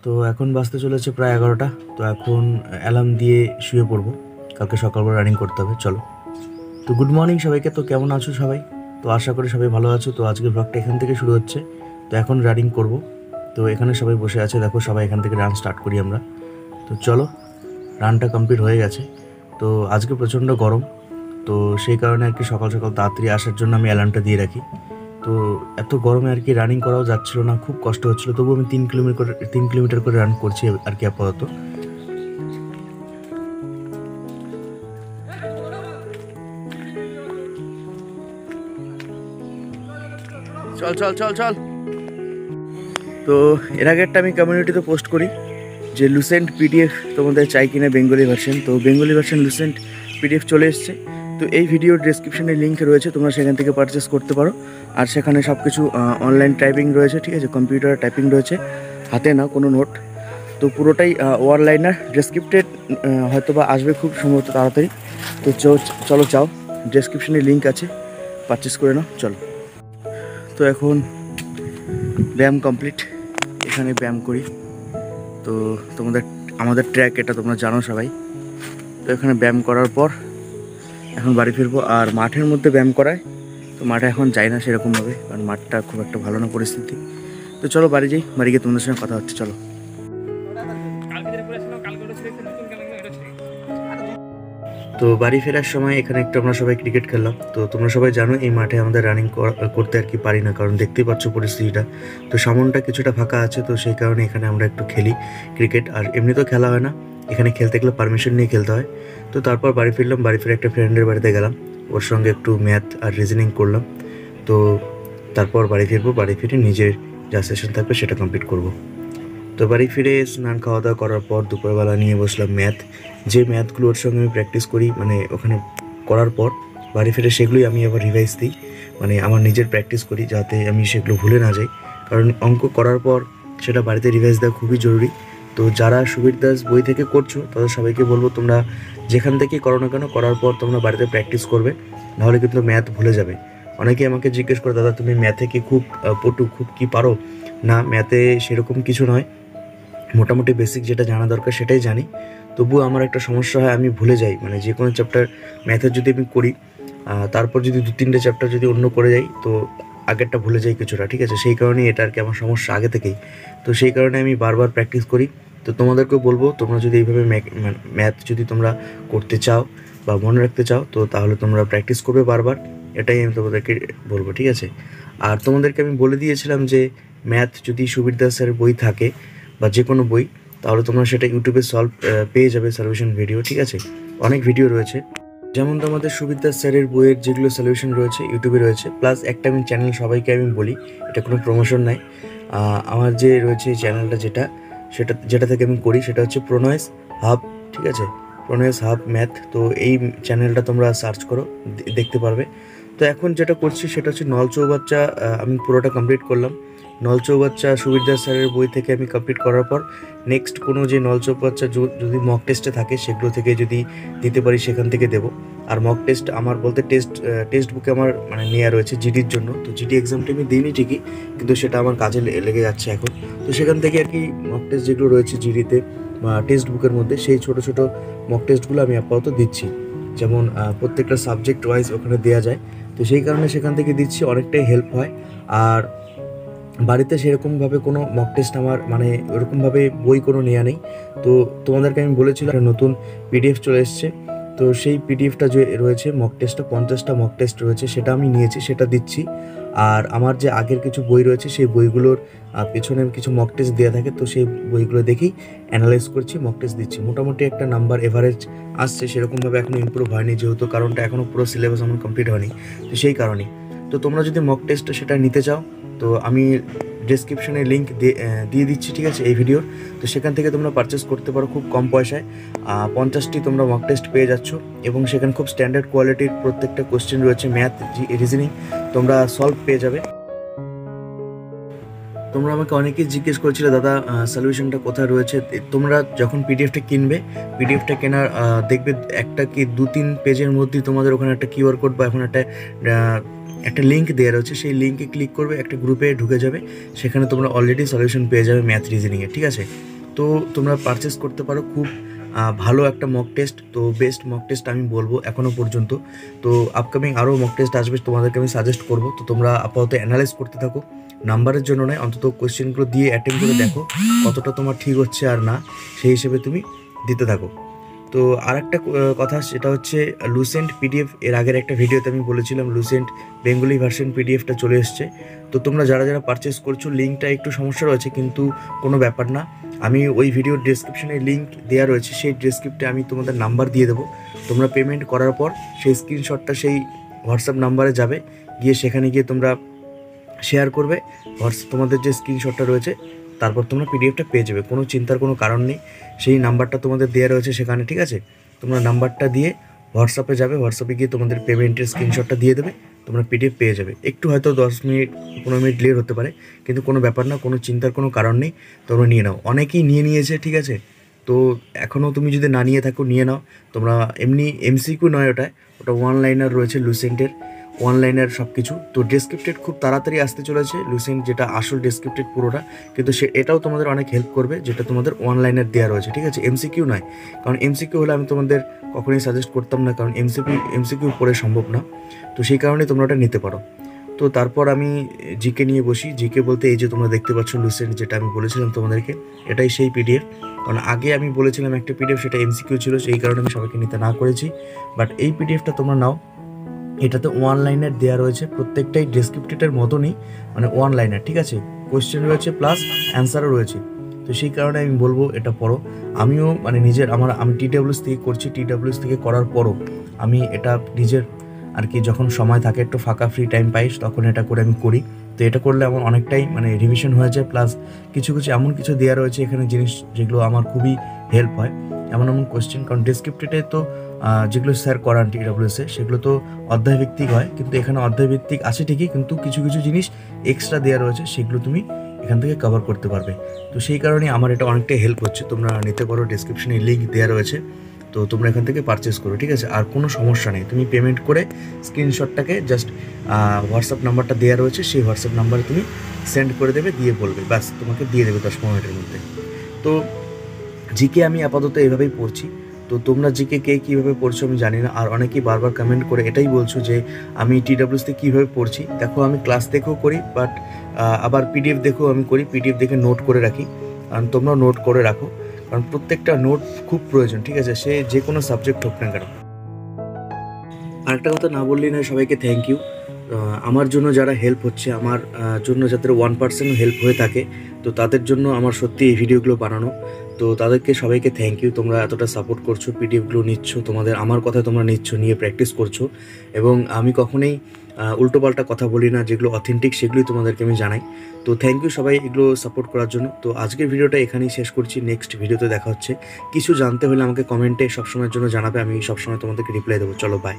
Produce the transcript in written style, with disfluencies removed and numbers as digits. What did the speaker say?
তো এখন বাজতে চলেছে প্রায় 11টা। তো এখন অ্যালার্ম দিয়ে শুয়ে পড়বো, কালকে সকালবেলা রানিং করতে হবে। চলো। তো গুড মর্নিং সবাইকে। তো কেমন আছো সবাই? তো আশা করি সবাই ভালো আছো। তো আজকের ব্লগটা এখান থেকে শুরু হচ্ছে। তো এখন রানিং করব। তো এখানে সবাই বসে আছে, দেখো সবাই এখান থেকে রান স্টার্ট করি আমরা। তো চলো, রানটা কমপ্লিট হয়ে গেছে। তো আজকে প্রচণ্ড গরম, তো সেই কারণে আর কি সকাল সকাল তাড়াতাড়ি আসার জন্য আমি অ্যালার্মটা দিয়ে রাখি। তো এত গরমে আর কি রানিং করাও যাচ্ছিল না, খুব কষ্ট হচ্ছিলো। তবু আমি 3 কিলোমিটার করে রান করছি আর কি আপাতত। চল চল চল চল। তো এর আগে একটা আমি কমিউনিটিতে পোস্ট করি যে লুসেন্ট পিডিএফ তোমাদের চাই কিনা বেঙ্গলি ভার্সন। তো বেঙ্গলি ভার্সন লুসেন্ট পিডিএফ চলে এসছে। তো এই ভিডিওর ডেসক্রিপশনে লিঙ্ক রয়েছে, তোমরা সেখান থেকে পারচেস করতে পারো। আর সেখানে সব কিছু অনলাইন টাইপিং রয়েছে, ঠিক আছে, কম্পিউটার টাইপিং রয়েছে, হাতে না কোনো নোট। তো পুরোটাই ওয়ান লাইনার ডেসক্রিপ্টেড, হয়তো বা আসবে খুব সম্ভবত তাড়াতাড়ি। তো চলো চাও, ডেসক্রিপশনে লিঙ্ক আছে, পারচেস করে নাও। চলো। তো এখন ব্যায়াম কমপ্লিট, এখানে ব্যায়াম করি। তো আমাদের ট্র্যাক এটা তোমরা জানো সবাই। তো এখানে ব্যায়াম করার পর এখন বাড়ি ফিরবো। আর মাঠের মধ্যে ব্যায়াম করায়, তো মাঠে এখন যাই না সেরকমভাবে, কারণ মাঠটা খুব একটা ভালো না পরিস্থিতি। তো চলো বাড়ি যাই, বাড়ি গিয়ে তোমাদের সঙ্গে কথা হচ্ছে। চলো। তো বাড়ি ফেরার সময় এখানে একটু আমরা সবাই ক্রিকেট খেললাম। তো তোমরা সবাই জানো এই মাঠে আমাদের রানিং করতে আর কি পারি না, কারণ দেখতেই পাচ্ছ পরিস্থিতিটা। তো সামনটা কিছুটা ফাঁকা আছে, তো সেই কারণে এখানে আমরা একটু খেলি ক্রিকেট। আর এমনিতেও খেলা হয় না, এখানে খেলতে গেলে পারমিশন নিয়ে খেলতে হয়। তো তারপর বাড়ি ফিরলাম, বাড়ি ফিরে একটা ফ্রেন্ডের বাড়িতে গেলাম, ওর সঙ্গে একটু ম্যাথ আর রিজনিং করলাম। তো তারপর বাড়ি ফিরবো, বাড়ি ফিরে নিজের যা সেশন থাকবে সেটা কমপ্লিট করব। তো বাড়ি ফিরে স্নান খাওয়া দাওয়া করার পর দুপুরবেলা নিয়ে বসলাম ম্যাথ। যে ম্যাথগুলো ওর সঙ্গে আমি প্র্যাকটিস করি, মানে ওখানে করার পর বাড়ি ফিরে সেগুলোই আমি আবার রিভাইজ দিই, মানে আমার নিজের প্র্যাকটিস করি যাতে আমি সেগুলো ভুলে না যাই। কারণ অঙ্ক করার পর সেটা বাড়িতে রিভাইজ দেওয়া খুবই জরুরি। তো যারা সুবীর দাস বই থেকে করছো তাদের সবাইকে বলবো, তোমরা যেখান থেকেই করো না কেন, করার পর তোমরা বাড়িতে প্র্যাকটিস করবে, নাহলে কিন্তু ম্যাথ ভুলে যাবে। অনেকেই আমাকে জিজ্ঞেস করে, দাদা তুমি ম্যাথে কি খুব পটু, খুব কি পারো? না, ম্যাথে সেরকম কিছু নয়, মোটামুটি বেসিক যেটা জানা দরকার সেটাই জানি। তবুও আমার একটা সমস্যা হয়, আমি ভুলে যাই। মানে যে কোনো চ্যাপ্টার ম্যাথের যদি আমি করি, তারপর যদি 2-3টে চ্যাপ্টার যদি অন্য করে যাই, তো আগেরটা ভুলে যাই কিছুটা, ঠিক আছে। সেই কারণেই এটা আর কি আমার সমস্যা আগে থেকেই। তো সেই কারণে আমি বারবার প্র্যাকটিস করি। তো তোমাদেরকেও বলবো, তোমরা যদি এইভাবে ম্যাথ যদি তোমরা করতে চাও বা মনে রাখতে চাও, তো তাহলে তোমরা প্র্যাকটিস করবে বারবার, এটাই আমি তোমাদেরকে বলবো, ঠিক আছে। আর তোমাদেরকে আমি বলে দিয়েছিলাম যে ম্যাথ যদি সুবীর দাস স্যারের বই থাকে বা যে কোনো বই, তাহলে তোমরা সেটা ইউটিউবে পেয়ে যাবে সলিউশন ভিডিও, ঠিক আছে। অনেক ভিডিও রয়েছে, যেমন তোমাদের সুবীর দাস স্যারের বইয়ের যেগুলো সলিউশন রয়েছে ইউটিউবে রয়েছে। প্লাস একটা আমি চ্যানেল সবাইকে আমি বলি, এটা কোনো প্রমোশন নাই, আমার যে রয়েছে এই চ্যানেলটা যেটা থেকে আমি করি সেটা হচ্ছে প্রণয়েস হাব, ঠিক আছে, প্রণয়েস হাব ম্যাথ। তো এই চ্যানেলটা তোমরা সার্চ করো, দেখতে পারবে। তো এখন যেটা করছি সেটা হচ্ছে নল চৌবাচ্চা, আমি পুরোটা কমপ্লিট করলাম। নল চৌবাচ্চা সুবীর দাস স্যারের বই থেকে আমি কমপ্লিট করার পর নেক্সট কোনো যে নল চৌবাচ্চা যদি মক টেস্টে থাকে সেগুলো থেকে যদি দিতে পারি সেখান থেকে দেবো। আর মক টেস্ট আমার বলতে টেস্ট বুকে আমার মানে নেওয়া রয়েছে জিডির জন্য। তো জিডি এক্সামটা আমি দিইনি ঠিকই, কিন্তু সেটা আমার কাজে লেগে যাচ্ছে এখন। তো সেখান থেকে আর কি মক টেস্ট যেগুলো রয়েছে জিডিতে বা টেক্সট বুকের মধ্যে, সেই ছোটো ছোটো মক টেস্টগুলো আমি আপাতত দিচ্ছি। যেমন প্রত্যেকটা সাবজেক্ট ওয়াইজ ওখানে দেওয়া যায়, তো সেই কারণে সেখান থেকে দিচ্ছি, অনেকটাই হেল্প হয়। আর বাড়িতে সেরকমভাবে কোনো মক টেস্ট আমার মানে ওরকমভাবে বই কোনো নেওয়া নেই। তো তোমাদেরকে আমি বলেছিলাম নতুন পিডিএফ চলে এসছে, তো সেই পিডিএফটা যে রয়েছে মক টেস্টটা 50টা মক টেস্ট রয়েছে, সেটা আমি নিয়েছি, সেটা দিচ্ছি। আর আমার যে আগের কিছু বই রয়েছে সেই বইগুলোর পেছনে কিছু মক টেস্ট দেওয়া থাকে, তো সেই বইগুলো দেখেই অ্যানালাইজ করছি, মক টেস্ট দিচ্ছি। মোটামুটি একটা নাম্বার এভারেজ আসছে, সেরকমভাবে এখনও ইমপ্রুভ হয়নি, যেহেতু কারণটা এখনও পুরো সিলেবাস আমার কমপ্লিট হয়নি, তো সেই কারণেই। তো তোমরা যদি মক টেস্ট সেটা নিতে চাও, তো আমি ডেসক্রিপশনে লিঙ্ক দিয়ে দিচ্ছি, ঠিক আছে, এই ভিডিওর। তো সেখান থেকে তোমরা পারচেস করতে পারো খুব কম পয়সায়। 50টি তোমরা মক টেস্ট পেয়ে যাচ্ছ, এবং সেখানে খুব স্ট্যান্ডার্ড কোয়ালিটির প্রত্যেকটা কোশ্চেন রয়েছে, ম্যাথ রিজনিং তোমরা সলভ পেয়ে যাবে। তোমরা আমাকে অনেকেই জিজ্ঞেস করেছিলে, দাদা সলিউশনটা কোথায় রয়েছে। তোমরা যখন পিডিএফটা কিনবে, পিডিএফটা কেনার দেখবে একটা কি 2-3 পেজের মধ্যেই তোমাদের ওখানে একটা কিউআর কোড বা এখন একটা একটা লিঙ্ক দেওয়া রয়েছে, সেই লিঙ্কে ক্লিক করবে, একটা গ্রুপে ঢুকে যাবে, সেখানে তোমরা অলরেডি সলিউশন পেয়ে যাবে ম্যাথ রিজনিংয়ে, ঠিক আছে। তো তোমরা পারচেস করতে পারো, খুব ভালো একটা মক টেস্ট, তো বেস্ট মক টেস্ট আমি বলবো এখনও পর্যন্ত। তো আপকামিং আরও মক টেস্ট আসবে, তোমাদেরকে আমি সাজেস্ট করবো। তো তোমরা আপাতত অ্যানালাইজ করতে থাকো, নাম্বারের জন্য নয়, অন্তত কোয়েশ্চেনগুলো দিয়ে অ্যাটেম্প করে দেখো কতটা তোমার ঠিক হচ্ছে আর না, সেই হিসেবে তুমি দিতে থাকো। তো আর একটা কথা, সেটা হচ্ছে লুসেন্ট পিডিএফ, এর আগের একটা ভিডিওতে আমি বলেছিলাম লুসেন্ট বেঙ্গলি ভার্সন পিডিএফটা চলে এসছে। তো তোমরা যারা যারা পারচেস করছো, লিঙ্কটা একটু সমস্যা রয়েছে, কিন্তু কোনো ব্যাপার না, আমি ওই ভিডিওর ডেসক্রিপশনে লিঙ্ক দেওয়া রয়েছে, সেই ডেসক্রিপ্টে আমি তোমাদের নাম্বার দিয়ে দেবো। তোমরা পেমেন্ট করার পর সেই স্ক্রিনশটটা সেই হোয়াটসঅ্যাপ নাম্বারে যাবে, গিয়ে সেখানে গিয়ে তোমরা শেয়ার করবে তোমাদের যে স্ক্রিনশটটা রয়েছে, তারপর তোমরা পিডিএফটা পেয়ে যাবে, কোনো চিন্তার কোনো কারণ নেই। সেই নাম্বারটা তোমাদের দেওয়া রয়েছে সেখানে, ঠিক আছে। তোমরা নাম্বারটা দিয়ে হোয়াটসঅ্যাপে যাবে, হোয়াটসঅ্যাপে গিয়ে তোমাদের পেমেন্টের স্ক্রিনশটটা দিয়ে দেবে, তোমরা পিডিএফ পেয়ে যাবে। একটু হয়তো 10 মিনিট 15 মিনিট লেট হতে পারে, কিন্তু কোনো ব্যাপার না, কোনো চিন্তার কোনো কারণ নেই, তোমরা নিয়ে নাও। অনেকেই নিয়ে নিয়েছে, ঠিক আছে। তো এখনও তুমি যদি না নিয়ে থাকো, নিয়ে নাও। তোমরা এমনি এমসিকিউ নয়, ওটা ওয়ান লাইনার রয়েছে লুসেন্টের, ওয়ান লাইনার সব কিছু। তো ডেসক্রিপ্টেড খুব তাড়াতাড়ি আসতে চলেছে লুসেন্ট, যেটা আসল ডেসক্রিপ্টেড পুরোটা, কিন্তু এটাও তোমাদের অনেক হেল্প করবে, যেটা তোমাদের ওয়ান লাইনার দেওয়া রয়েছে, ঠিক আছে। এমসিকিউ নয়, কারণ এমসিকিউ হলে আমি তোমাদের কখনোই সাজেস্ট করতাম না, কারণ এমসিকিউ পড়ে সম্ভব না। তো সেই কারণে তোমরা ওটা নিতে পারো। তো তারপর আমি জিকে নিয়ে বসি। জিকে বলতে এই যে তোমরা দেখতে পাচ্ছ লুসেন্ট, যেটা আমি বলেছিলাম তোমাদেরকে, এটাই সেই পিডিএফ। কারণ আগে আমি বলেছিলাম একটা পিডিএফ, সেটা এমসিকিউ ছিল, সেই কারণে আমি সবাইকে নিতে না করেছি। বাট এই পিডিএফটা তোমরা নাও, এটাতে ওয়ান লাইনার দেওয়া রয়েছে, প্রত্যেকটাই ডেসক্রিপ্টেডের মতনই, মানে ওয়ান লাইনার, ঠিক আছে। কোয়েশ্চেন রয়েছে প্লাস অ্যান্সারও রয়েছে। তো সেই কারণে আমি বলবো এটা পড়ো। আমিও মানে আমি TWS থেকে করছি, TWS থেকে করার পরও আমি এটা নিজের আর কি, যখন সময় থাকে, একটু ফাঁকা ফ্রি টাইম পাই, তখন এটা করে আমি করি। তো এটা করলে আমার অনেকটাই মানে রিভিশন হয়ে যায়, প্লাস কিছু এমন কিছু দেওয়া রয়েছে এখানে জিনিস, যেগুলো আমার খুবই হেল্প হয়, এমন কোয়েশ্চেন। কারণ ডেসক্রিপ্টেডে তো যেগুলো স্যার করান TWS-এ, সেগুলো তো অধ্যায়ভিত্তিক হয়, কিন্তু এখানে অধ্যায়ভিত্তিক আছে ঠিকই, কিন্তু কিছু জিনিস এক্সট্রা দেওয়া রয়েছে, সেগুলো তুমি এখান থেকে কভার করতে পারবে। তো সেই কারণে আমার এটা অনেকটাই হেল্প হচ্ছে। তোমরা নিতে পারো, ডেসক্রিপশনে লিঙ্ক দেওয়া রয়েছে, তো তোমরা এখান থেকে পারচেস করো, ঠিক আছে। আর কোনো সমস্যা নেই, তুমি পেমেন্ট করে স্ক্রিনশটটাকে জাস্ট হোয়াটসঅ্যাপ নাম্বারটা দেওয়া রয়েছে, সেই হোয়াটসঅ্যাপ নাম্বারে তুমি সেন্ড করে দেবে, দিয়ে বলবে, ব্যাস তোমাকে দিয়ে দেবে 10-15 মিনিটের মধ্যে। তো জিকে আমি আপাতত এভাবেই পড়ছি। তো তোমরা জিকে কে কীভাবে পড়ছো আমি জানি না, আর অনেকেই বারবার কমেন্ট করে এটাই বলছো যে আমি TWS-তে কীভাবে পড়ছি। দেখো, আমি ক্লাস দেখেও করি, বাট আবার পিডিএফ দেখেও আমি করি, পিডিএফ দেখে নোট করে রাখি, কারণ তোমরাও নোট করে রাখো, কারণ প্রত্যেকটা নোট খুব প্রয়োজন, ঠিক আছে, সে যে কোনো সাবজেক্ট হোক না কেন। আরেকটা কথা না বললেই নয়, সবাইকে থ্যাংক ইউ। আমার জন্য যারা হেল্প হচ্ছে, আমার জন্য যাদের 1% হেল্প হয়ে থাকে, তো তাদের জন্য আমার সত্যি এই ভিডিওগুলো বানানো। তো তাদেরকে সবাইকে থ্যাংক ইউ, তোমরা এতটা সাপোর্ট করছো, পিডিএফগুলো নিচ্ছ, আমার কথা তোমরা নিচ্ছ, নিয়ে প্র্যাকটিস করছো। এবং আমি কখনোই উল্টোপাল্টা কথা বলি না, যেগুলো অথেন্টিক সেগুলোই তোমাদেরকে আমি জানাই। তো থ্যাংক ইউ সবাই এগুলো সাপোর্ট করার জন্য। তো আজকের ভিডিওটা এখানেই শেষ করছি, নেক্সট ভিডিওতে দেখা হচ্ছে। কিছু জানতে হলে আমাকে কমেন্টে সবসময়ের জন্য জানাবে, আমি সবসময় তোমাদেরকে রিপ্লাই দেবো। চলো, বাই।